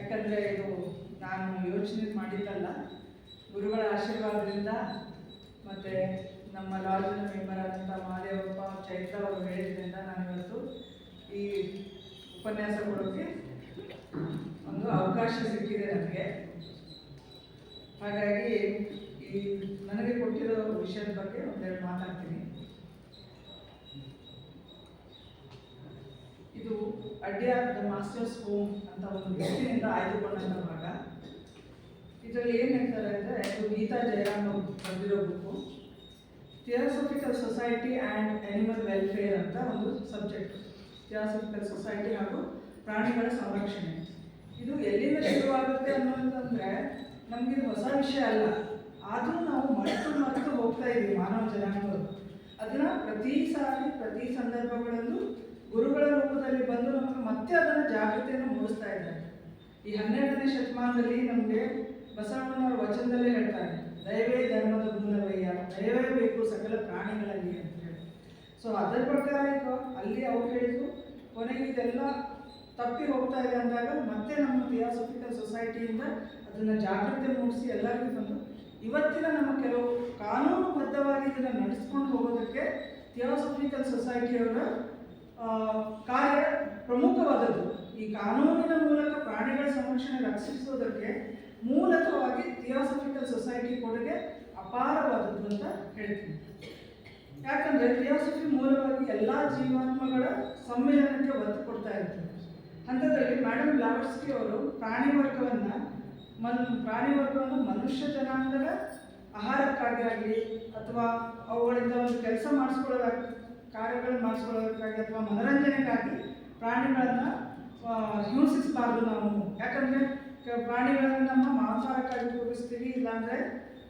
ಯಾಕಂದರೆ ಇದು ನಾನು ಯೋಚನೆ ಮಾಡಿದ್ದಲ್ಲ, ಗುರುಗಳ ಆಶೀರ್ವಾದದಿಂದ ಮತ್ತು ನಮ್ಮ ಲಾಡ್ಜಿನ ಮೆಂಬರ್ ಆದಂಥ ಮಹಾದೇವಪ್ಪ ಚೈತ್ರ ಅವರು ಹೇಳಿದ್ರಿಂದ ನಾನಿವತ್ತು ಈ ಉಪನ್ಯಾಸ ಕೊಡೋಕ್ಕೆ ಒಂದು ಅವಕಾಶ ಸಿಕ್ಕಿದೆ ನನಗೆ. ಹಾಗಾಗಿ ಈ ನನಗೆ ಕೊಟ್ಟಿರೋ ವಿಷಯದ ಬಗ್ಗೆ ಒಂದೆರಡು ಮಾತಾಡ್ತೀನಿ. ಇದು ಅಡ್ಯಾರ್ ದ ಮಾಸ್ಟರ್ಸ್ ಹೋಮ್ ಅಂತ ಒಂದು ಬುಕ್ಕಿನಿಂದ ಆಯ್ದುಕೊಂಡಂಥ ಭಾಗ. ಇದರಲ್ಲಿ ಏನು ಹೇಳ್ತಾರೆ ಅಂದರೆ, ಇದು ಗೀತಾ ಜಯರಾಮ್ ಅವರು ಬರೆದಿರೋ book. Theosophical society and animal welfare ಅಂತ ಒಂದು ಸಬ್ಜೆಕ್ಟ್. ಥಿಯಾಸಫಿಕಲ್ ಸೊಸೈಟಿ ಹಾಗೂ ಪ್ರಾಣಿಗಳ ಸಂರಕ್ಷಣೆ. ಇದು ಎಲ್ಲಿಂದ ಶುರುವಾಗುತ್ತೆ ಅನ್ನೋದಂದರೆ ನಮಗಿದು ಹೊಸ ವಿಷಯ ಅಲ್ಲ, ಆದರೂ ನಾವು ಮರೆತು ಹೋಗ್ತಾ ಇದ್ದೀವಿ ಮಾನವ ಜನಾಂಗಗಳು. ಅದನ್ನು ಪ್ರತಿ ಸಾರಿ ಪ್ರತಿ ಸಂದರ್ಭಗಳಲ್ಲೂ ಗುರುಗಳ ರೂಪದಲ್ಲಿ ಬಂದು ನಮಗೆ ಮತ್ತೆ ಅದನ್ನು ಜಾಗೃತಿಯನ್ನು ಮೂಡಿಸ್ತಾ ಇದ್ದಾರೆ. ಈ 12ನೇ ಶತಮಾನದಲ್ಲಿ ನಮಗೆ ಬಸವಣ್ಣನವರ ವಚನದಲ್ಲೇ ಹೇಳ್ತಾರೆ, ದಯವೇ ಧರ್ಮದ ಮೂಲವಯ್ಯ, ದಯವೇ ಬೇಕು ಸಕಲ ಪ್ರಾಣಿಗಳಲ್ಲಿ ಅಂತ ಹೇಳಿ. ಸೊ ಅದರ ಪ್ರಕಾರ ಈಗ ಅಲ್ಲಿ ಅವ್ರು ಹೇಳಿದ್ರು, ಕೊನೆಗೆ ಇದೆಲ್ಲ ತಪ್ಪಿ ಹೋಗ್ತಾ ಇದೆ ಅಂದಾಗ ಮತ್ತೆ ನಮ್ಮ ಥಿಯಾಸಫಿಕಲ್ ಸೊಸೈಟಿಯಿಂದ ಅದನ್ನು ಜಾಗೃತಿ ಮೂಡಿಸಿ ಎಲ್ಲರಿಗೂ ಬಂದು ಇವತ್ತಿನ ನಮ್ಮ ಕೆಲವು ಕಾನೂನುಬದ್ಧವಾಗಿ ಇದನ್ನು ನಡೆಸ್ಕೊಂಡು ಹೋಗೋದಕ್ಕೆ ಥಿಯಾಸಫಿಕಲ್ ಸೊಸೈಟಿಯವರ ಕಾರ್ಯ ಪ್ರಮುಖವಾದದ್ದು. ಈ ಕಾನೂನಿನ ಮೂಲಕ ಪ್ರಾಣಿಗಳ ಸಂರಕ್ಷಣೆ ರಕ್ಷಿಸೋದಕ್ಕೆ ಮೂಲಕವಾಗಿ ಥಿಯಾಸಫಿಕಲ್ ಸೊಸೈಟಿ ಕೊಡುಗೆ ಅಪಾರವಾದದ್ದು ಅಂತ ಹೇಳ್ತೀನಿ. ಯಾಕಂದರೆ ಥಿಯಾಸಫಿ ಮೂಲವಾಗಿ ಎಲ್ಲ ಜೀವಾತ್ಮಗಳ ಸಮ್ಮಿಲನಕ್ಕೆ ಒತ್ತು ಕೊಡ್ತಾ ಇರ್ತಾರೆ. ಅಂಥದ್ರಲ್ಲಿ ಮೇಡಮ್ ಬ್ಲಾವಟ್ಸ್ಕಿ ಅವರು ಪ್ರಾಣಿ ವರ್ಗವನ್ನು ಮನುಷ್ಯ ಜನಾಂಗದ ಆಹಾರಕ್ಕಾಗಿ ಆಗಲಿ ಅಥವಾ ಅವುಗಳಿಂದ ಒಂದು ಕೆಲಸ ಕಾರ್ಯಗಳನ್ನು ಮಾಡಿಸ್ಕೊಳ್ಳೋದಕ್ಕಾಗಿ ಅಥವಾ ಮನೋರಂಜನೆಗಾಗಿ ಪ್ರಾಣಿಗಳನ್ನು ಹಿಂಸಿಸಬಾರ್ದು ನಾವು. ಯಾಕಂದರೆ ಪ್ರಾಣಿಗಳನ್ನು ನಮ್ಮ ಮಾಂಸಾಹಾರಕ್ಕಾಗಿ ಉಪಯೋಗಿಸ್ತೀವಿ, ಇಲ್ಲಾಂದರೆ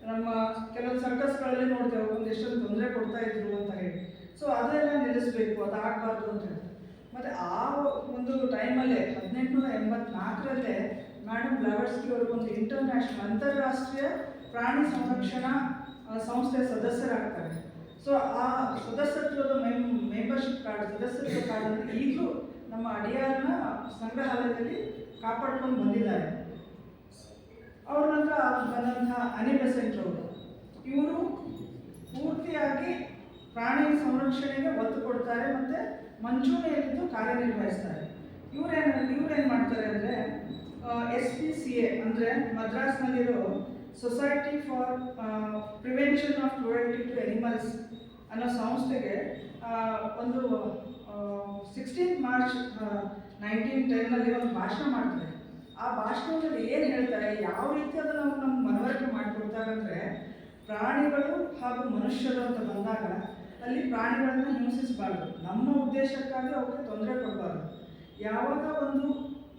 ನಮ್ಮ ಕೆಲವು ಸರ್ಕಸ್ಗಳಲ್ಲಿ ನೋಡ್ತೇವೆ ಒಂದೆಷ್ಟೊಂದು ತೊಂದರೆ ಕೊಡ್ತಾ ಇದ್ರು ಅಂತ ಹೇಳಿ. ಸೊ ಅದೆಲ್ಲ ನಿಲ್ಲಿಸಬೇಕು, ಅದು ಆಗಬಾರ್ದು ಅಂತ ಹೇಳಿ. ಮತ್ತು ಆ ಒಂದು ಟೈಮಲ್ಲೇ 1884 ಮೇಡಮ್ ಬ್ಲಾವಟ್ಸ್ಕಿ ಅವರು ಒಂದು ಅಂತಾರಾಷ್ಟ್ರೀಯ ಪ್ರಾಣಿ ಸಂರಕ್ಷಣಾ ಸಂಸ್ಥೆಯ ಸದಸ್ಯರಾಗ್ತಾರೆ. ಸೊ ಆ ಸದಸ್ಯತ್ವದ ಮೆಂಬರ್ಶಿಪ್ ಸದಸ್ಯತ್ವ ಕಾರ್ಡನ್ನು ಈಗಲೂ ನಮ್ಮ ಅಡಿಯಾರ್ನ ಸಂಗ್ರಹಾಲಯದಲ್ಲಿ ಕಾಪಾಡ್ಕೊಂಡು ಬಂದಿದ್ದಾರೆ. ಅವ್ರ ನಂತರ ಬಂದಂತಹ ಅನಿ ಬೆಸೆಂಟ್ ಅವರು, ಇವರು ಪೂರ್ತಿಯಾಗಿ ಪ್ರಾಣಿ ಸಂರಕ್ಷಣೆಗೆ ಒತ್ತು ಕೊಡ್ತಾರೆ ಮತ್ತು ಮಂಚೂಣಿಯಲ್ಲಿದ್ದು ಕಾರ್ಯನಿರ್ವಹಿಸ್ತಾರೆ. ಇವ್ರೇನು ಮಾಡ್ತಾರೆ ಅಂದರೆ, SPCA ಅಂದರೆ ಮದ್ರಾಸ್ನಲ್ಲಿರೋ society for prevention of cruelty to animals ಅನ್ನೋ ಸಂಸ್ಥೆಗೆ ಒಂದು 16 ಮಾರ್ಚ್ 1910 ಒಂದು ಭಾಷಣ ಮಾಡ್ತಾರೆ. ಆ ಭಾಷಣದಲ್ಲಿ ಏನು ಹೇಳ್ತಾರೆ, ಯಾವ ರೀತಿ ಅದನ್ನು ನಮ್ಮ ಮನವರಿಕೆ ಮಾಡಿಕೊಡ್ತಾರೆ ಅಂದರೆ, ಪ್ರಾಣಿಗಳು ಹಾಗೂ ಮನುಷ್ಯರು ಅಂತ ಬಂದಾಗ ಅಲ್ಲಿ ಪ್ರಾಣಿಗಳನ್ನು ಹಿಂಸಿಸಬಾರ್ದು, ನಮ್ಮ ಉದ್ದೇಶಕ್ಕಾಗಿ ಅವಕ್ಕೆ ತೊಂದರೆ ಕೊಡಬಾರ್ದು. ಯಾವಾಗ ಒಂದು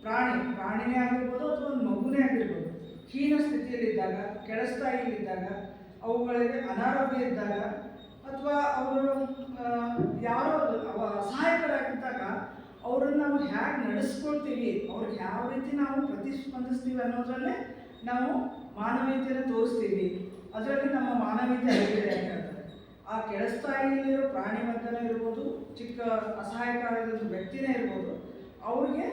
ಪ್ರಾಣಿನೇ ಆಗಿರ್ಬೋದು ಅಥವಾ ಒಂದು ಮಗುನೇ ಆಗಿರ್ಬೋದು ಹೀನ ಸ್ಥಿತಿಯಲ್ಲಿದ್ದಾಗ, ಕೆಳಸ್ಥಾಯಿಯಲ್ಲಿದ್ದಾಗ, ಅವುಗಳಿಗೆ ಅನಾರೋಗ್ಯ ಇದ್ದಾಗ ಅಥವಾ ಅವರು ಯಾರೋ ಅಸಹಾಯಕರಾಗಿದ್ದಾಗ ಅವರನ್ನು ನಾವು ಹೇಗೆ ನಡೆಸ್ಕೊಳ್ತೀವಿ, ಅವ್ರಿಗೆ ಯಾವ ರೀತಿ ನಾವು ಪ್ರತಿಸ್ಪಂದಿಸ್ತೀವಿ ಅನ್ನೋದ್ರಲ್ಲೇ ನಾವು ಮಾನವೀಯತೆಯನ್ನು ತೋರಿಸ್ತೀವಿ. ಅದರಲ್ಲಿ ನಮ್ಮ ಮಾನವೀಯತೆ ಆಗಿದೆ ಅಂತ ಹೇಳ್ತಾರೆ. ಆ ಕೆಳಸ್ಥಾಯಿಯಲ್ಲಿರೋ ಪ್ರಾಣಿ ವರ್ಗನೇ ಇರ್ಬೋದು, ಚಿಕ್ಕ ಅಸಹಾಯಕ ವ್ಯಕ್ತಿನೇ ಇರ್ಬೋದು, ಅವ್ರಿಗೆ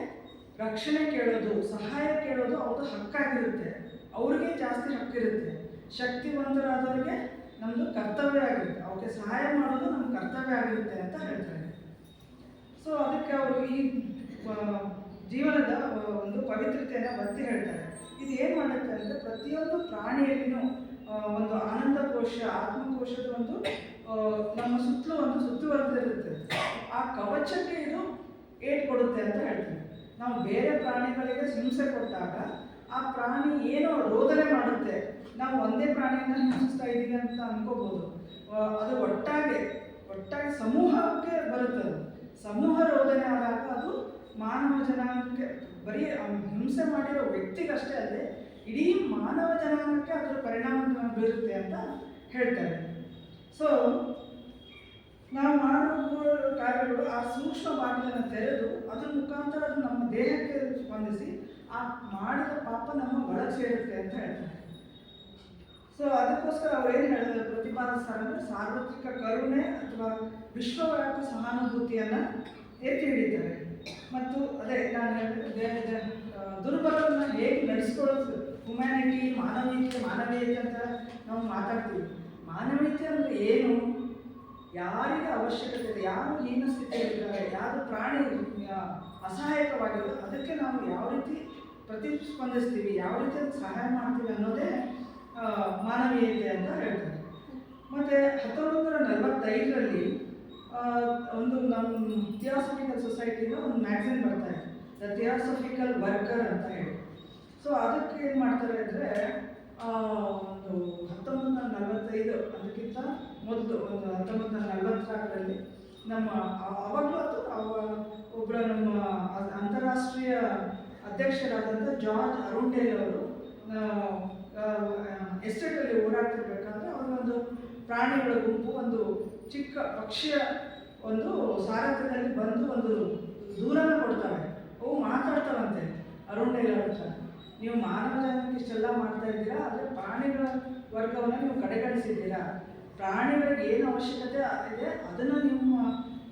ರಕ್ಷಣೆ ಕೇಳೋದು, ಸಹಾಯ ಕೇಳೋದು ಅವ್ರದ್ದು ಹಕ್ಕಾಗಿರುತ್ತೆ. ಅವ್ರಿಗೆ ಜಾಸ್ತಿ ಹಕ್ಕಿರುತ್ತೆ. ಶಕ್ತಿವಂತರಾದವ್ರಿಗೆ ನಮ್ಮದು ಕರ್ತವ್ಯ ಆಗಿರುತ್ತೆ, ಅವ್ರಿಗೆ ಸಹಾಯ ಮಾಡೋದು ನಮ್ಮ ಕರ್ತವ್ಯ ಆಗಿರುತ್ತೆ ಅಂತ ಹೇಳ್ತಾರೆ. ಸೊ ಅದಕ್ಕೆ ಅವರು ಈ ಜೀವನದ ಒಂದು ಪವಿತ್ರತೆಯನ್ನು ಒತ್ತಿ ಹೇಳ್ತಾರೆ. ಇದು ಏನು ಮಾಡುತ್ತೆ ಅಂದರೆ, ಪ್ರತಿಯೊಂದು ಪ್ರಾಣಿಯಲ್ಲಿನೂ ಒಂದು ಆನಂದ ಕೋಶ, ಆತ್ಮಕೋಶದ ಒಂದು ನಮ್ಮ ಸುತ್ತಲೂ ಒಂದು ಸುತ್ತುವರೆದಿರುತ್ತೆ. ಆ ಕವಚಕ್ಕೆ ಇದು ಏಟ್ ಕೊಡುತ್ತೆ ಅಂತ ಹೇಳ್ತೀವಿ. ನಾವು ಬೇರೆ ಪ್ರಾಣಿಗಳಿಗೆ ಹಿಂಸೆ ಕೊಟ್ಟಾಗ ಆ ಪ್ರಾಣಿ ಏನೋ ರೋದನೆ ಮಾಡುತ್ತೆ. ನಾವು ಒಂದೇ ಪ್ರಾಣಿಯನ್ನು ಹಿಂಸಿಸ್ತಾ ಇದ್ದೀವಿ ಅಂತ ಅನ್ಕೋಬೋದು. ಅದು ಒಟ್ಟಾಗಿ ಸಮೂಹಕ್ಕೆ ಬರುತ್ತೆ. ಅದು ಸಮೂಹ ರೋದನೆ ಆದಾಗ ಅದು ಮಾನವ ಜನಾಂಗಕ್ಕೆ, ಬರೀ ಹಿಂಸೆ ಮಾಡಿರೋ ವ್ಯಕ್ತಿಗಷ್ಟೇ ಅಲ್ಲದೆ ಇಡೀ ಮಾನವ ಜನಾಂಗಕ್ಕೆ ಅದರ ಪರಿಣಾಮ ಬೀರುತ್ತೆ ಅಂತ ಹೇಳ್ತಾರೆ. ಸೊ ನಾವು ಮಾಡುವ ಕಾರ್ಯಗಳು ಆ ಸೂಕ್ಷ್ಮ ಬಾಗಿಲನ್ನು ತೆರೆದು ಅದ್ರ ಮುಖಾಂತರ ಅದು ನಮ್ಮ ದೇಹಕ್ಕೆ ಸ್ಪಂದಿಸಿ ಆ ಮಾಡಿದ ಪಾಪ ನಮ್ಮ ಒಳಗೆ ಸೇರುತ್ತೆ ಅಂತ ಹೇಳ್ತಾರೆ. ಸೊ ಅದಕ್ಕೋಸ್ಕರ ಅವ್ರು ಏನು ಹೇಳಿದ್ರು, ಪ್ರತಿಪಾದಿಸ್ತಾರೆ ಅಂದರೆ ಸಾರ್ವತ್ರಿಕ ಕರುಣೆ ಅಥವಾ ವಿಶ್ವವ್ಯಾಪಿ ಸಹಾನುಭೂತಿಯನ್ನು ಎತ್ತಿ ಹಿಡಿತಾರೆ. ಮತ್ತು ಅದೇ ನಾನು ದುರ್ಬಲರನ್ನು ಹ್ಯುಮ್ಯಾನಿಟಿ, ಮಾನವೀಯತೆ ಅಂತ ನಾವು ಮಾತಾಡ್ತೀವಿ. ಮಾನವೀಯತೆ ಅಂದರೆ ಏನು? ಯಾರಿಗೆ ಅವಶ್ಯಕತೆ ಇದೆ, ಯಾರು ಹೀನ ಸ್ಥಿತಿಯಲ್ಲಿದ್ದಾರೆ, ಯಾರು ಪ್ರಾಣಿ ಅಸಹಾಯಕವಾಗಿರೋ ಅದಕ್ಕೆ ನಾವು ಯಾವ ರೀತಿ ಪ್ರತಿಸ್ಪಂದಿಸ್ತೀವಿ, ಯಾವ ರೀತಿ ಸಹಾಯ ಮಾಡ್ತೀವಿ ಅನ್ನೋದೇ ಮಾನವೀಯತೆ ಅಂತ ಹೇಳ್ತಾರೆ. ಮತ್ತು 1945ರಲ್ಲಿ ಒಂದು ನಮ್ಮ ಥಿಯಾಸಫಿಕಲ್ ಸೊಸೈಟಿನ ಒಂದು ಮ್ಯಾಗ್ಝಿನ್ ಬರ್ತಾರೆ, ದ ಥಿಯಾಸಫಿಕಲ್ ವರ್ಕರ್ ಅಂತ ಹೇಳಿ. ಸೊ ಅದಕ್ಕೆ ಏನು ಮಾಡ್ತಾರೆ ಅಂದರೆ ಒಂದು 1945 ಅದಕ್ಕಿಂತ ಮೊದಲು ಒಂದು 1944ರಲ್ಲಿ ನಮ್ಮ ಅವಾಗಲೂ ಒಬ್ಬರ ನಮ್ಮ ಅಂತಾರಾಷ್ಟ್ರೀಯ ಅಧ್ಯಕ್ಷರಾದಂಥ ಜಾರ್ಜ್ ಅರುಂಡೇಲ್ ಅವರು ಎಸ್ಟೇಟಲ್ಲಿ ಓಡಾಡ್ತಿರ್ಬೇಕಾದ್ರೆ ಅವ್ರಿಗೊಂದು ಪ್ರಾಣಿಗಳ ಗುಂಪು ಒಂದು ಚಿಕ್ಕ ಪಕ್ಷಿಯ ಒಂದು ಸಾರಥ್ಯದಲ್ಲಿ ಬಂದು ಒಂದು ದೂರನ ಕೊಡ್ತವೆ. ಅವು ಮಾತಾಡ್ತಾವಂತೆ ಅರುಂಡೇಲ್ ಅವ್ರ ಹತ್ರ, ನೀವು ಮಾನವ ಜನಾಂಗಕ್ಕೆ ಇಷ್ಟೆಲ್ಲ ಮಾಡ್ತಾ ಇದ್ದೀರಾ, ಆದರೆ ಪ್ರಾಣಿಗಳ ವರ್ಗವನ್ನು ನೀವು ಕಡೆಗಣಿಸಿದ್ದೀರಾ, ಪ್ರಾಣಿಗಳಿಗೆ ಏನು ಅವಶ್ಯಕತೆ ಇದೆ ಅದನ್ನು ನಿಮ್ಮ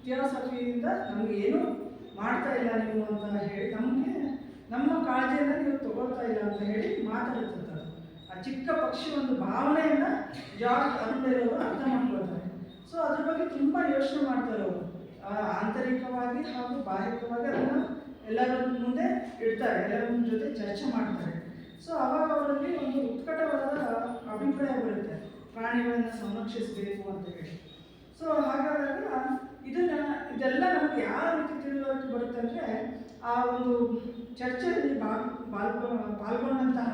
ಥಿಯಾಸಫಿಯಿಂದ ನಮಗೆ ಏನು ಮಾಡ್ತಾ ಇಲ್ಲ ನೀವು ಅಂತ ಹೇಳಿ, ನಮ್ಮ ಕಾಳಜಿಯನ್ನು ನೀವು ತಗೊಳ್ತಾ ಇಲ್ಲ ಅಂತ ಹೇಳಿ ಮಾತಾಡುತ್ತಿರ್ತಾರೆ. ಆ ಚಿಕ್ಕ ಪಕ್ಷಿ ಒಂದು ಭಾವನೆಯನ್ನು ಜಾರ್ಜ್ ಅರುಂಡೇಲ್ ಅವರು ಅರ್ಥ ಮಾಡ್ಕೊಳ್ತಾರೆ. ಸೊ ಅದ್ರ ಬಗ್ಗೆ ತುಂಬ ಯೋಚನೆ ಮಾಡ್ತಾರೆ ಅವರು, ಆಂತರಿಕವಾಗಿ ಹಾಗೂ ಬಾಹ್ಯಿಕವಾಗಿ ಅದನ್ನು ಎಲ್ಲರ ಮುಂದೆ ಇಡ್ತಾರೆ, ಎಲ್ಲರ ಜೊತೆ ಚರ್ಚೆ ಮಾಡ್ತಾರೆ. ಸೊ ಅವಾಗ ಅವರಲ್ಲಿ ಒಂದು ಉತ್ಕಟವಾದ ಅಭಿಪ್ರಾಯ ಬರುತ್ತೆ, ಪ್ರಾಣಿಗಳನ್ನು ಸಂರಕ್ಷಿಸಬೇಕು ಅಂತ ಹೇಳಿ. ಸೊ ಹಾಗಾದಾಗ ಇದೆಲ್ಲ ನಮಗೆ ಯಾವ ರೀತಿ ತಿಳಿದುಕೊಳ್ಳಕ್ಕೆ ಬರುತ್ತೆ ಅಂದರೆ, ಆ ಒಂದು ಚರ್ಚೆಯಲ್ಲಿ ಪಾಲ್ಗೊಂಡಂತಹ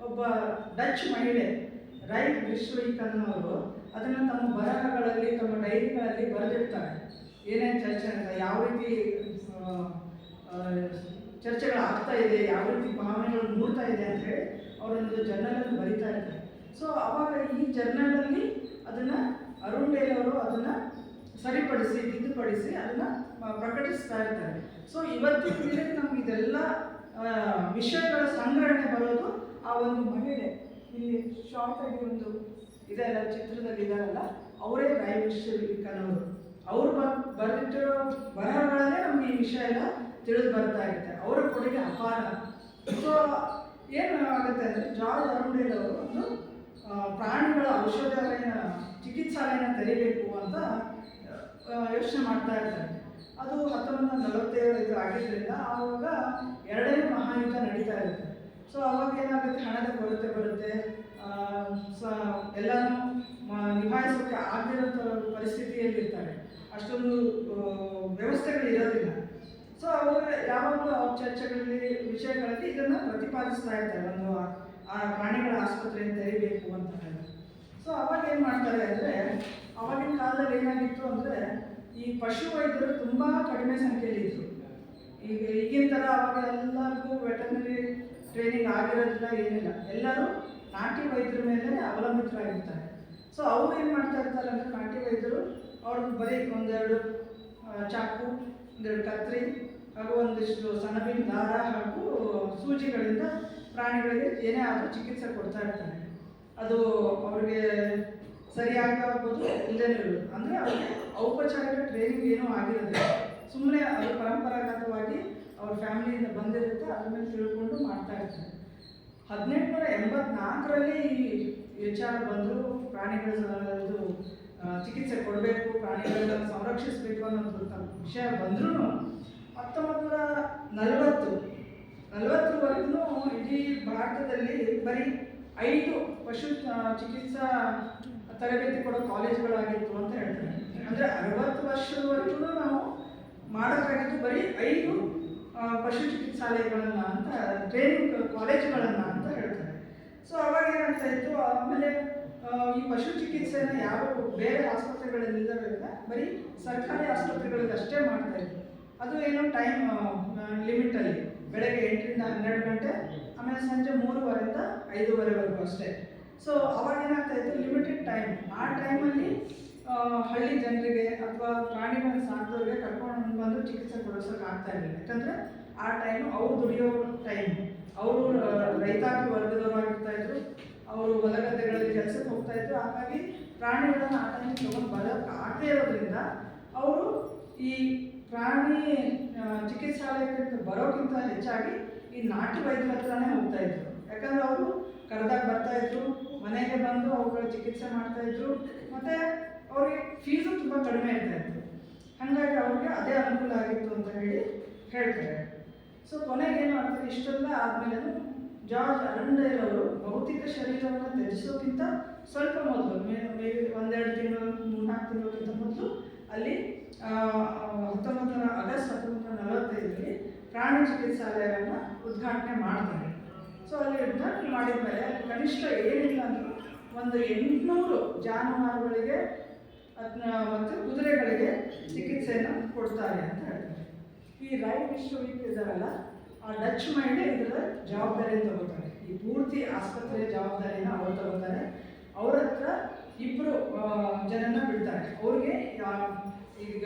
ಒಬ್ಬ ಡಚ್ ಮಹಿಳೆ ರೈಟ್ ವಿಶ್ವೀಕ್ ಅನ್ನೋರು ಅದನ್ನು ತಮ್ಮ ಬರಹಗಳಲ್ಲಿ, ತಮ್ಮ ಡೈರಿಗಳಲ್ಲಿ ಬರೆದಿರ್ತಾರೆ. ಏನೇನು ಚರ್ಚೆ ಅಂತ, ಯಾವ ರೀತಿ ಚರ್ಚೆಗಳು ಆಗ್ತಾ ಇದೆ, ಯಾವ ರೀತಿ ಭಾವನೆಗಳು ಮೂಡ್ತಾ ಇದೆ ಅಂತ ಹೇಳಿ ಅವರೊಂದು ಜರ್ನಲನ್ನು ಬರೀತಾ ಇರ್ತಾರೆ. ಸೊ ಆವಾಗ ಈ ಜರ್ನಲಲ್ಲಿ ಅದನ್ನು ಅರುಂಡೇಲ್ ಅವರು ಅದನ್ನು ಸರಿಪಡಿಸಿ, ತಿದ್ದುಪಡಿಸಿ ಅದನ್ನು ಪ್ರಕಟಿಸ್ತಾ ಇರ್ತಾರೆ. ಸೊ ಇವತ್ತಿನ ಪೀಳಿಗೆ ನಮ್ಗೆ ಇದೆಲ್ಲ ವಿಷಯಗಳ ಸಂಗ್ರಹಣೆ ಬರೋದು ಆ ಒಂದು ಮಹಿಳೆ, ಇಲ್ಲಿ ಶಾರ್ಟ್ ಆಗಿ ಒಂದು ಇದೆಲ್ಲ ಚಿತ್ರದಲ್ಲಿ ಇದಾರಲ್ಲ, ಅವರೇ ರೈ ವಿಶ್ವವಿಕ್ ಅನ್ನೋರು. ಅವರು ಬರೆದಿಟ್ಟಿರೋ ಬರಹಗಳಲ್ಲೇ ನಮಗೆ ಈ ವಿಷಯ ಎಲ್ಲ ತಿಳಿದು ಬರ್ತಾ ಇರುತ್ತೆ. ಅವರ ಕೊಡುಗೆ ಅಪಾರ. ಸೊ ಏನು ಆಗುತ್ತೆ ಅಂದರೆ, ಜಾರ್ಜ್ ಅರುಂಡೇಲ್ ಅವರು ಒಂದು ಪ್ರಾಣಿಗಳ ಔಷಧಾಲಯನ, ಚಿಕಿತ್ಸಾಲಯನ ತೆರೀಬೇಕು ಅಂತ ಯೋಚನೆ ಮಾಡ್ತಾ ಇರ್ತಾರೆ. ಅದು 1947 ಆಗಿದ್ದರಿಂದ ಆವಾಗ ಎರಡನೇ ಮಹಾಯುದ್ಧ ನಡೀತಾ ಇರುತ್ತೆ. ಸೊ ಅವಾಗ ಏನಾಗುತ್ತೆ, ಹಣದ ಕೊರತೆ ಬರುತ್ತೆ, ಎಲ್ಲನೂ ನಿಭಾಯಿಸೋಕ್ಕೆ ಆಗದಿರೋಂಥ ಪರಿಸ್ಥಿತಿಯಲ್ಲಿರ್ತಾರೆ, ಅಷ್ಟೊಂದು ವ್ಯವಸ್ಥೆಗಳು ಇರೋದಿಲ್ಲ. ಸೊ ಅವರು ಯಾವಾಗಲೂ ಅವ್ರ ಚರ್ಚೆಗಳಲ್ಲಿ, ವಿಷಯಗಳಲ್ಲಿ ಇದನ್ನು ಪ್ರತಿಪಾದಿಸ್ತಾ ಇರ್ತಾರೆ, ಒಂದು ಆ ಪ್ರಾಣಿಗಳ ಆಸ್ಪತ್ರೆಯನ್ನು ತೆರೀಬೇಕು ಅಂತ ಹೇಳಿ. ಸೊ ಅವಾಗ ಏನು ಮಾಡ್ತಾರೆ ಅಂದರೆ, ಆವಾಗಿನ ಕಾಲದಲ್ಲಿ ಏನಾಗಿತ್ತು ಅಂದರೆ, ಈ ಪಶು ವೈದ್ಯರು ತುಂಬ ಕಡಿಮೆ ಸಂಖ್ಯೆಯಲ್ಲಿ ಇದ್ದರು. ಈಗಿನ ಥರ ಅವಾಗ ಎಲ್ಲರಿಗೂ ವೆಟರ್ನರಿ ಟ್ರೈನಿಂಗ್ ಆಗಿರೋದಿಲ್ಲ, ಏನಿಲ್ಲ, ಎಲ್ಲರೂ ನಾಟಿ ವೈದ್ಯರ ಮೇಲೆ ಅವಲಂಬಿತರಾಗಿರ್ತಾರೆ. ಸೊ ಅವ್ರು ಏನು ಮಾಡ್ತಾ ಇರ್ತಾರೆ ಅಂದರೆ, ನಾಟಿ ವೈದ್ಯರು ಅವ್ರಿಗೆ ಬರೀ ಒಂದೆರಡು ಚಾಕು, ಒಂದೆರಡು ಕತ್ರಿ ಹಾಗೂ ಒಂದಿಷ್ಟು ಸಣ್ಣಬಿನ್ ದಾರ ಹಾಗೂ ಸೂಜಿಗಳಿಂದ ಪ್ರಾಣಿಗಳಿಗೆ ಏನೇ ಆದರೂ ಚಿಕಿತ್ಸೆ ಕೊಡ್ತಾ ಇರ್ತಾರೆ. ಅದು ಅವ್ರಿಗೆ ಸರಿಯಾಗಬಹುದು, ಇಲ್ಲದೇ ಇರೋದು, ಅಂದರೆ ಅವ್ರಿಗೆ ಔಪಚಾರಿಕ ಟ್ರೈನಿಂಗ್ ಏನೂ ಆಗಿರೋದಿಲ್ಲ, ಸುಮ್ಮನೆ ಅದು ಪರಂಪರಾಗತವಾಗಿ ಅವ್ರ ಫ್ಯಾಮಿಲಿಯಿಂದ ಬಂದಿರುತ್ತೆ, ಅದ್ರ ಮೇಲೆ ತಿಳ್ಕೊಂಡು ಮಾಡ್ತಾ ಇರ್ತಾರೆ. 1884ರಲ್ಲಿ ಈ ವಿಚಾರ ಬಂದರೂ ಪ್ರಾಣಿಗಳ ಚಿಕಿತ್ಸೆ ಕೊಡಬೇಕು, ಪ್ರಾಣಿಗಳನ್ನ ಸಂರಕ್ಷಿಸಬೇಕು ಅನ್ನೋದು ವಿಷಯ ಬಂದ್ರೂ 1940ವರೆಗೂ ಇಡೀ ಭಾರತದಲ್ಲಿ ಬರೀ 5 ಪಶು ಚಿಕಿತ್ಸಾ ತರಬೇತಿ ಕೊಡೋ ಕಾಲೇಜುಗಳಾಗಿತ್ತು ಅಂತ ಹೇಳ್ತಾರೆ. ಅಂದರೆ 60 ವರ್ಷದವರೆಗೂ ನಾವು ಮಾಡೋಕ್ಕಾಗಿದ್ದು ಬರೀ 5 ಪಶು ಚಿಕಿತ್ಸಾಲಯಗಳನ್ನು ಅಂತ, ಟ್ರೈನಿಂಗ್ ಕಾಲೇಜುಗಳನ್ನು ಅಂತ ಹೇಳ್ತಾರೆ. ಸೊ ಅವಾಗ ಏನಾಗ್ತಾ ಇತ್ತು, ಆಮೇಲೆ ಈ ಪಶು ಚಿಕಿತ್ಸೆಯನ್ನು ಯಾರು ಬೇರೆ ಆಸ್ಪತ್ರೆಗಳಲ್ಲಿ ಇಲ್ಲದ ಬರೀ ಸರ್ಕಾರಿ ಆಸ್ಪತ್ರೆಗಳಿಗೆ ಅಷ್ಟೇ ಮಾಡ್ತಾ ಇದ್ರು. ಅದು ಏನು ಟೈಮ್ ಲಿಮಿಟಲ್ಲಿ, ಬೆಳಗ್ಗೆ 8ರಿಂದ 12 ಗಂಟೆ, ಆಮೇಲೆ ಸಂಜೆ 3:30ರಿಂದ 5:30ವರೆಗೂ ಅಷ್ಟೇ. ಸೊ ಅವಾಗ ಏನಾಗ್ತಾ ಇತ್ತು, ಲಿಮಿಟೆಡ್ ಟೈಮ್. ಆ ಟೈಮಲ್ಲಿ ಹಳ್ಳಿ ಜನರಿಗೆ ಅಥವಾ ಪ್ರಾಣಿಗಳನ್ನು ಸಾಕಿದವ್ರಿಗೆ ಕರ್ಕೊಂಡು ಬಂದು ಚಿಕಿತ್ಸೆ ಕೊಡಿಸೋಕೆ ಆಗ್ತಾ ಇರಲಿಲ್ಲ. ಯಾಕಂದರೆ ಆ ಟೈಮು ಅವ್ರು ದುಡಿಯೋ ಟೈಮ್, ಅವರು ರೈತಾಪಿ ವರ್ಗದವರು ಆಗಿರ್ತಾಯಿದ್ರು, ಅವರು ಹೊಲಗದ್ದೆಗಳಲ್ಲಿ ಕೆಲಸಕ್ಕೆ ಹೋಗ್ತಾಯಿದ್ರು. ಹಾಗಾಗಿ ಪ್ರಾಣಿಗಳನ್ನು ಆ ಟೈಮಿಗೆ ತೊಗೊಂಡು ಬರೋಕ್ಕೆ ಆಗದೇ ಇರೋದ್ರಿಂದ ಅವರು ಈ ಪ್ರಾಣಿ ಚಿಕಿತ್ಸಾಲಯಕ್ಕೆ ಬರೋಕ್ಕಿಂತ ಹೆಚ್ಚಾಗಿ ಈ ನಾಟಿ ವೈದ್ಯರ ಹತ್ರನೇ ಹೋಗ್ತಾಯಿದ್ರು. ಯಾಕಂದರೆ ಅವರು ಕರೆದಾಗ ಬರ್ತಾಯಿದ್ರು, ಮನೆಗೆ ಬಂದು ಅವುಗಳ ಚಿಕಿತ್ಸೆ ಮಾಡ್ತಾಯಿದ್ರು, ಮತ್ತು ಅವ್ರಿಗೆ ಫೀಸು ತುಂಬ ಕಡಿಮೆ ಇರ್ತಾಯಿತ್ತು. ಹಾಗಾಗಿ ಅವ್ರಿಗೆ ಅದೇ ಅನುಕೂಲ ಆಗಿತ್ತು ಅಂತ ಹೇಳ್ತಾರೆ. ಸೊ ಕೊನೆಗೆ ಏನು ಮಾಡ್ತಾರೆ, ಇಷ್ಟೆಲ್ಲ ಆದಮೇಲೆ ಜಾರ್ಜ್ ಅರಂಡೇಲ್ ಅವರು ಭೌತಿಕ ಶರೀರವನ್ನು ತ್ಯಜಿಸೋಕ್ಕಿಂತ ಸ್ವಲ್ಪ ಮೊದಲು ಮೇ ಬಿ 1-2 ತಿಂಗಳು 3-4 ತಿಂಗಳಿಗಿಂತ ಮೊದಲು ಅಲ್ಲಿ ಆಗಸ್ಟ್ 1945 ಪ್ರಾಣಿ ಚಿಕಿತ್ಸಾಲಯವನ್ನು ಉದ್ಘಾಟನೆ ಮಾಡ್ತಾರೆ. ಸೊ ಅಲ್ಲಿ ಉದ್ಘಾಟನೆ ಮಾಡಿದ ಮೇಲೆ ಅಲ್ಲಿ ಕನಿಷ್ಠ ಏನಿಲ್ಲ ಅಂದರೂ ಒಂದು 800 ಜಾನುವಾರುಗಳಿಗೆ ಮತ್ತು ಕುದುರೆಗಳಿಗೆ ಚಿಕಿತ್ಸೆಯನ್ನು ಕೊಡ್ತಾರೆ ಅಂತ ಹೇಳ್ತಾರೆ. ಈ ರೈಟ್ ವಿಶ್ವವಿಕ್ ಇದ್ದಾರಲ್ಲ, ಆ ಡಚ್ ಮಹಿಳೆ ಇದರ ಜವಾಬ್ದಾರಿಯನ್ನು ತಗೋತಾರೆ. ಈ ಪೂರ್ತಿ ಆಸ್ಪತ್ರೆಯ ಜವಾಬ್ದಾರಿನ ಅವ್ರು ತಗೋತಾರೆ. ಅವ್ರ ಹತ್ರ 2 ಜನನ ಬಿಡ್ತಾರೆ. ಅವ್ರಿಗೆ ಈಗ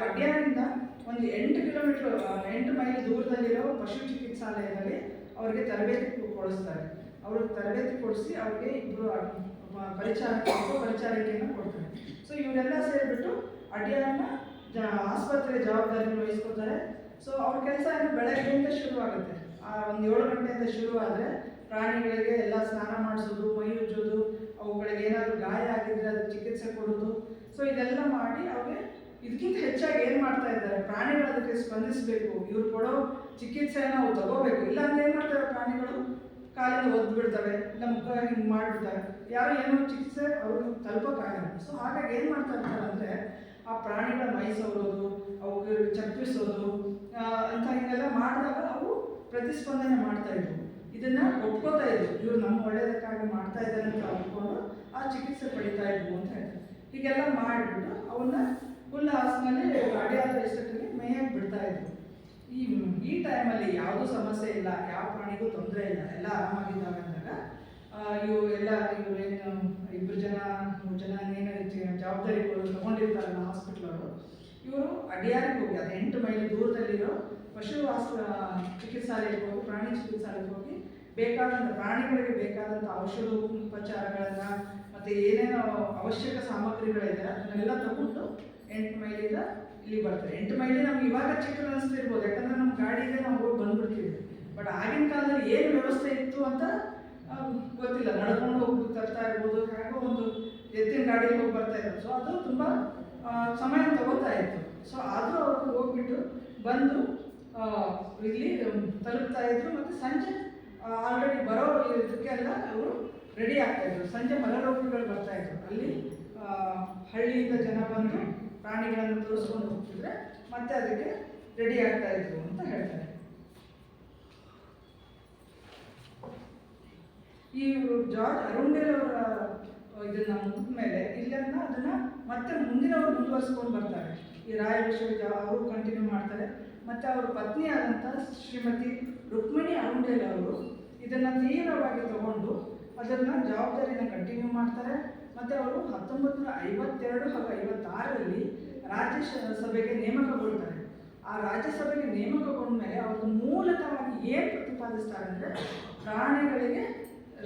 ಅಡ್ಯಾರಿಂದ ಒಂದು 8 ಮೈಲಿ ದೂರದಲ್ಲಿರೋ ಪಶು ಚಿಕಿತ್ಸಾಲಯದಲ್ಲಿ ಅವ್ರಿಗೆ ತರಬೇತಿ ಕೊಡಿಸ್ತಾರೆ. ಅವ್ರಿಗೆ ತರಬೇತಿ ಕೊಡಿಸಿ ಅವ್ರಿಗೆ 2 ಪರಿಚಾರಕೆಯನ್ನು ಕೊಡ್ತಾರೆ. ಸೊ ಇವರೆಲ್ಲ ಸೇರಿಬಿಟ್ಟು ಅಡ್ಯಾರನ ಆಸ್ಪತ್ರೆ ಜವಾಬ್ದಾರಿಯನ್ನು ವಹಿಸ್ಕೊತಾರೆ. ಸೊ ಅವ್ರ ಕೆಲಸ ಏನು ಬೆಳಗ್ಗೆಯಿಂದ ಶುರುವಾಗುತ್ತೆ. ಒಂದು 7 ಗಂಟೆಯಿಂದ ಶುರುವಾದರೆ ಪ್ರಾಣಿಗಳಿಗೆ ಎಲ್ಲ ಸ್ನಾನ ಮಾಡಿಸೋದು, ಮೈ ಉಜ್ಜೋದು, ಅವುಗಳಿಗೆ ಏನಾದರೂ ಗಾಯ ಆಗಿದ್ರೆ ಅದಕ್ಕೆ ಚಿಕಿತ್ಸೆ ಕೊಡೋದು. ಸೊ ಇದೆಲ್ಲ ಮಾಡಿ ಅವ್ರಿಗೆ ಇದಕ್ಕಿಂತ ಹೆಚ್ಚಾಗಿ ಏನು ಮಾಡ್ತಾ ಇದ್ದಾರೆ, ಪ್ರಾಣಿಗಳು ಅದಕ್ಕೆ ಸ್ಪಂದಿಸಬೇಕು, ಇವ್ರು ಕೊಡೋ ಚಿಕಿತ್ಸೆಯನ್ನು ಅವು ತಗೋಬೇಕು. ಇಲ್ಲಾಂದ್ರೆ ಏನು ಮಾಡ್ತಾರೆ, ಪ್ರಾಣಿಗಳು ಕಾಲಿಂದ ಒದ್ದು ಬಿಡ್ತವೆ, ಇಲ್ಲ ಮುಖ ಹಿಂಗೆ ಮಾಡಿಬಿಡ್ತಾರೆ, ಯಾರೋ ಏನೋ ಚಿಕಿತ್ಸೆ ಅವ್ರಿಗೆ ತಲುಪೋಕ್ಕಾಗಲ್ಲ. ಸೊ ಹಾಗಾಗಿ ಏನು ಮಾಡ್ತಾ ಇರ್ತಾರೆ ಅಂದರೆ, ಆ ಪ್ರಾಣಿಗಳ ಮೈ ಸವರೋದು, ಅವಕ್ಕೆ ಚಪ್ಪಿಸೋದು ಅಂತ ಹಿಂಗೆಲ್ಲ ಮಾಡಿದಾಗ ಅವು ಪ್ರತಿಸ್ಪಂದನೆ ಮಾಡ್ತಾಯಿದ್ವು. ಇದನ್ನು ಒಪ್ಕೋತಾ ಇದ್ವು, ಇವ್ರು ನಮ್ಮ ಒಳ್ಳೆಯದಕ್ಕಾಗಿ ಮಾಡ್ತಾ ಇದ್ದಾರೆ ಅಂತ ಅಂದ್ಕೊಂಡು ಆ ಚಿಕಿತ್ಸೆ ಪಡಿತಾ ಇದ್ವು ಅಂತ ಹೇಳ್ತಾರೆ. ಹೀಗೆಲ್ಲ ಮಾಡಿಬಿಟ್ಟು ಅವನ್ನ ಹುಲ್ಲು ಹಾಸಿನಲ್ಲಿ ಅಡ್ಯಾದ ಎಷ್ಟೊತ್ತಿಗೆ ಮೇಯಕ್ಕೆ ಬಿಡ್ತಾ ಇದ್ವು. ಈ ಟೈಮಲ್ಲಿ ಯಾವುದೂ ಸಮಸ್ಯೆ ಇಲ್ಲ, ಯಾವ ಪ್ರಾಣಿಗೂ ತೊಂದರೆ ಇಲ್ಲ, ಎಲ್ಲ ಆರಾಮಾಗಿದ್ದಾವೆ ಅಂದಾಗ ಇವರೇನು 2 ಜನ 3 ಜನ ಏನು ಜವಾಬ್ದಾರಿಗಳು ತೊಗೊಂಡಿರ್ತಾರಲ್ಲ ಹಾಸ್ಪಿಟ್ಲವರು, ಇವರು ಅಡ್ಯಾರಿಗೆ ಹೋಗಿ ಅದು 8 ಮೈಲಿ ದೂರದಲ್ಲಿರೋ ಪಶು ಚಿಕಿತ್ಸಾಲಯಕ್ಕೆ ಹೋಗಿ, ಪ್ರಾಣಿ ಚಿಕಿತ್ಸಾಲಯಕ್ಕೆ ಹೋಗಿ ಬೇಕಾದಂಥ ಪ್ರಾಣಿಗಳಿಗೆ ಬೇಕಾದಂಥ ಔಷಧೋಪಚಾರಗಳನ್ನು ಮತ್ತು ಏನೇನೋ ಅವಶ್ಯಕ ಸಾಮಗ್ರಿಗಳಿದೆ ಅದನ್ನೆಲ್ಲ ತಗೊಂಡು 8 ಮೈಲಿಂದ ಇಲ್ಲಿ ಬರ್ತಾರೆ. 8 ಮೈಲಿ ನಮ್ಗೆ ಇವಾಗ ಚಿಕ್ಕದು ಅನಿಸ್ತಿರ್ಬೋದು, ಯಾಕಂದರೆ ನಮ್ಮ ಗಾಡಿಗೆ ನಾವು ಹೋಗಿ ಬಂದ್ಬಿಡ್ತೀವಿ. ಬಟ್ ಆಗಿನ ಕಾಲದಲ್ಲಿ ಏನು ವ್ಯವಸ್ಥೆ ಇತ್ತು ಅಂತ ಗೊತ್ತಿಲ್ಲ, ನಡ್ಕೊಂಡು ಹೋಗಿ ತರ್ತಾ ಇರ್ಬೋದು, ಹಾಗೋ ಒಂದು ಎತ್ತಿನ ಗಾಡಿಗೆ ಹೋಗಿ ಬರ್ತಾ ಇದ್ರು. ಸೊ ಅದು ತುಂಬ ಸಮಯ ತಗೋತಾ ಇತ್ತು. ಸೊ ಆದರೂ ಅವರು ಹೋಗ್ಬಿಟ್ಟು ಬಂದು ಇಲ್ಲಿ ತಲುಪ್ತಾ ಇದ್ರು. ಮತ್ತು ಸಂಜೆ ಆಲ್ರೆಡಿ ಬರೋ ಇದಕ್ಕೆಲ್ಲ ಅವರು ರೆಡಿ ಆಗ್ತಾಯಿದ್ರು. ಸಂಜೆ ಮಲರೋಗಿಗಳು ಬರ್ತಾಯಿದ್ರು. ಅಲ್ಲಿ ಹಳ್ಳಿಯಿಂದ ಜನ ಬಂದು ಪ್ರಾಣಿಗಳನ್ನು ತೋರಿಸ್ಕೊಂಡು ಹೋಗ್ತಿದ್ರೆ ಮತ್ತೆ ಅದಕ್ಕೆ ರೆಡಿ ಆಗ್ತಾಯಿದ್ರು ಅಂತ ಹೇಳ್ತಾರೆ. ಈ ಜಾರ್ಜ್ ಅರುಂಡೇಲ್ ಅವರ ಇದನ್ನು ಮುಗಿದ ಮೇಲೆ ಇಲ್ಲನ್ನ ಅದನ್ನು ಮತ್ತೆ ಮುಂದಿನವರು ಮುಂದುವರಿಸ್ಕೊಂಡು ಬರ್ತಾರೆ. ಈ ರಾಯ ವಿಶ್ವವಿದ್ಯಾಲಯ ಅವರು ಕಂಟಿನ್ಯೂ ಮಾಡ್ತಾರೆ. ಮತ್ತು ಅವರ ಪತ್ನಿ ಆದಂಥ ಶ್ರೀಮತಿ ರುಕ್ಮಿಣಿ ಅರುಂಡೇಲ್ ಅವರು ಇದನ್ನು ತೀವ್ರವಾಗಿ ತಗೊಂಡು ಅದನ್ನು ಜವಾಬ್ದಾರಿನ ಕಂಟಿನ್ಯೂ ಮಾಡ್ತಾರೆ. ಮತ್ತು ಅವರು 1952 ಹಾಗೂ 1956ರಲ್ಲಿ ರಾಜ್ಯಸಭೆಗೆ ನೇಮಕಗೊಳ್ತಾರೆ. ಆ ರಾಜ್ಯಸಭೆಗೆ ನೇಮಕಗೊಂಡ ಮೇಲೆ ಅವರು ಮೂಲತಃವಾಗಿ ಏನು ಪ್ರತಿಪಾದಿಸ್ತಾರೆ ಅಂದರೆ, ಪ್ರಾಣಿಗಳಿಗೆ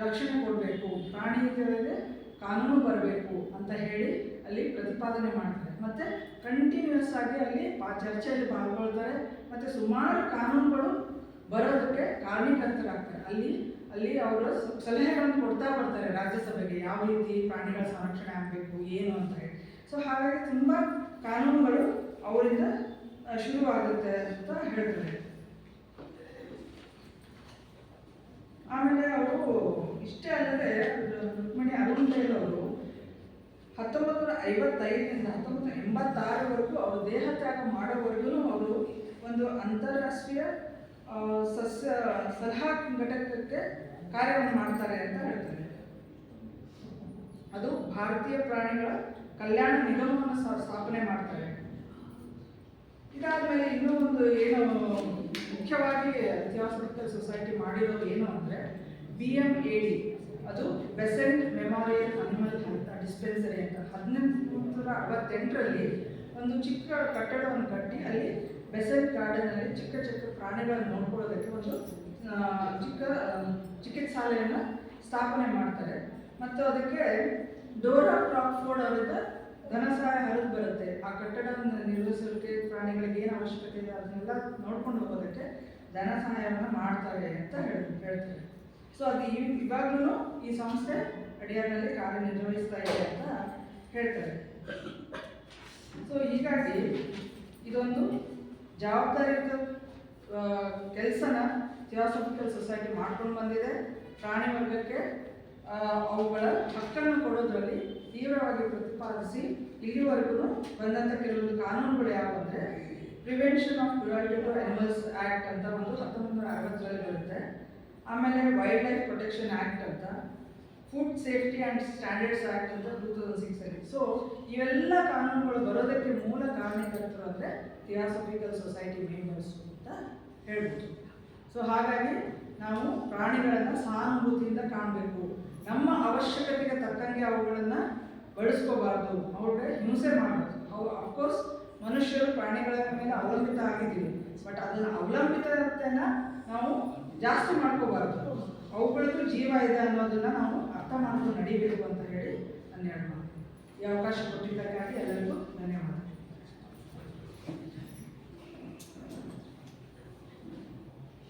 ರಕ್ಷಣೆ ಕೊಡಬೇಕು, ಪ್ರಾಣಿಗಳಿಗೆ ಕಾನೂನು ಬರಬೇಕು ಅಂತ ಹೇಳಿ ಅಲ್ಲಿ ಪ್ರತಿಪಾದನೆ ಮಾಡ್ತಾರೆ. ಮತ್ತು ಕಂಟಿನ್ಯೂಸ್ ಆಗಿ ಅಲ್ಲಿ ಚರ್ಚೆಯಲ್ಲಿ ಪಾಲ್ಗೊಳ್ತಾರೆ. ಮತ್ತು ಸುಮಾರು ಕಾನೂನುಗಳು ಬರೋದಕ್ಕೆ ಕಾರಣೀಕರ್ತರಾಗ್ತಾರೆ. ಅಲ್ಲಿ ಅವರು ಸಲಹೆಗಳನ್ನು ಕೊಡ್ತಾ ಬರ್ತಾರೆ ರಾಜ್ಯಸಭೆಗೆ, ಯಾವ ರೀತಿ ಪ್ರಾಣಿಗಳ ಸಂರಕ್ಷಣೆ ಆಗಬೇಕು ಏನು ಅಂತ ಹೇಳಿ. ಸೊ ಹಾಗಾಗಿ ತುಂಬ ಕಾನೂನುಗಳು ಅವರಿಂದ ಶುರುವಾಗುತ್ತೆ ಅಂತ ಹೇಳ್ತಾರೆ. ಆಮೇಲೆ ಅವರು ಇಷ್ಟೇ ಅಲ್ಲದೆ ರುಕ್ಮಿಣಿ ಅರುಂಡೇಲ್ ಅವರು 1955ರಿಂದ 1986ವರೆಗೂ ಅವರು ದೇಹ ತ್ಯಾಗ ಮಾಡೋವರೆಗೂ ಅವರು ಒಂದು ಅಂತಾರಾಷ್ಟ್ರೀಯ ಸಸ್ಯ ಸಲಹಾ ಘಟಕಕ್ಕೆ ಕಾರ್ಯವನ್ನು ಮಾಡ್ತಾರೆ ಅಂತ ಹೇಳ್ತಾರೆ. ಅದು ಭಾರತೀಯ ಪ್ರಾಣಿಗಳ ಕಲ್ಯಾಣ ನಿಗಮವನ್ನು ಸ್ಥಾಪನೆ ಮಾಡ್ತಾರೆ. ಇದಾದಮೇಲೆ ಇನ್ನೂ ಒಂದು ಏನು ಮುಖ್ಯವಾಗಿ ಥಿಯಾಸಫಿಕಲ್ ಸೊಸೈಟಿ ಮಾಡಿರೋದು ಏನು ಅಂದರೆ BMAD, ಅದು Besant memorial animal health dispensary ಅಂತ 1968ರಲ್ಲಿ ಒಂದು ಚಿಕ್ಕ ಕಟ್ಟಡವನ್ನು ಕಟ್ಟಿ ಅಲ್ಲಿ ಬೆಸೆಂಟ್ ಗಾರ್ಡನಲ್ಲಿ ಚಿಕ್ಕ ಚಿಕ್ಕ ಪ್ರಾಣಿಗಳನ್ನು ನೋಡ್ಕೊಳ್ಳೋದಕ್ಕೆ ಒಂದು ಚಿಕ್ಕ ಚಿಕಿತ್ಸಾಲಯನ ಸ್ಥಾಪನೆ ಮಾಡ್ತಾರೆ. ಮತ್ತು ಅದಕ್ಕೆ ಡೋರಾ ಕ್ರಾಕ್ಫೋರ್ಡ್ ಅವರಿಂದ ಧನ ಸಹಾಯ ಹರಿದು ಬರುತ್ತೆ. ಆ ಕಟ್ಟಡವನ್ನು ನಿರ್ವಹಿಸೋದಕ್ಕೆ ಪ್ರಾಣಿಗಳಿಗೆ ಏನು ಅವಶ್ಯಕತೆ ಇದೆ ಅದನ್ನೆಲ್ಲ ನೋಡ್ಕೊಂಡು ಹೋಗೋದಕ್ಕೆ ಧನ ಸಹಾಯವನ್ನು ಮಾಡ್ತಾರೆ ಅಂತ ಹೇಳ್ತಾರೆ. ಸೊ ಅದು ಇವಾಗಲೂ ಈ ಸಂಸ್ಥೆ ಅಡಿಯಾರಿನಲ್ಲಿ ಕಾರ್ಯನಿರ್ವಹಿಸ್ತಾ ಇದೆ ಅಂತ ಹೇಳ್ತಾರೆ. ಸೊ ಹೀಗಾಗಿ ಇದೊಂದು ಜವಾಬ್ದಾರಿಯುತ ಕೆಲಸನ ಥಿಯಾಸಫಿಕಲ್ ಸೊಸೈಟಿ ಮಾಡ್ಕೊಂಡು ಬಂದಿದೆ. ಪ್ರಾಣಿ ವರ್ಗಕ್ಕೆ ಅವುಗಳ ಹಕ್ಕನ್ನು ಕೊಡೋದ್ರಲ್ಲಿ ತೀವ್ರವಾಗಿ ಪ್ರತಿಪಾದಿಸಿ ಇಲ್ಲಿವರೆಗೂ ಬಂದಂಥ ಕೆಲವೊಂದು ಕಾನೂನುಗಳು ಯಾವುದಂದರೆ prevention of cruelty to animals act ಅಂತ ಒಂದು 1960ರಲ್ಲಿ ಬರುತ್ತೆ. ಆಮೇಲೆ ವೈಲ್ಡ್ ಲೈಫ್ ಪ್ರೊಟೆಕ್ಷನ್ ಆ್ಯಕ್ಟ್ ಅಂತ, food safety and standards act ಅಂತ 2006ಅಲ್ಲಿ. ಸೊ ಇವೆಲ್ಲ ಕಾನೂನುಗಳು ಬರೋದಕ್ಕೆ ಮೂಲ ಕಾರಣಕರ್ತರು ಅಂದರೆ ಥಿಯಾಸಫಿಕಲ್ ಸೊಸೈಟಿ ಮೆಂಬರ್ಸು ಅಂತ ಹೇಳ್ಬೋದು. ಸೊ ಹಾಗಾಗಿ ನಾವು ಪ್ರಾಣಿಗಳನ್ನು ಸಹಾನುಭೂತಿಯಿಂದ ಕಾಣಬೇಕು. ನಮ್ಮ ಅವಶ್ಯಕತೆಗೆ ತಕ್ಕಂಗೆ ಅವುಗಳನ್ನು ಬಳಸ್ಕೋಬಾರ್ದು, ಅವ್ರಿಗೆ ಹಿಂಸೆ ಮಾಡಬಾರ್ದು. ಅಫ್ಕೋರ್ಸ್ ಮನುಷ್ಯರು ಪ್ರಾಣಿಗಳ ಮೇಲೆ ಅವಲಂಬಿತ ಆಗಿದ್ದೀವಿ, ಬಟ್ ಅದನ್ನು ಅವಲಂಬಿತತೆಯನ್ನು ನಾವು ಜಾಸ್ತಿ ಮಾಡ್ಕೋಬಾರ್ದು. ಅವುಗಳಿಗೂ ಜೀವ ಇದೆ ಅನ್ನೋದನ್ನು ನಾವು ಅರ್ಥ ಮಾಡ್ಕೊಂಡು ನಡಿಬೇಕು ಅಂತ ಹೇಳಿ ನಾನು ಹೇಳ್ಬೋದು. ಈ ಅವಕಾಶ ಕೊಟ್ಟಿದ್ದಕ್ಕಾಗಿ ಎಲ್ಲರಿಗೂ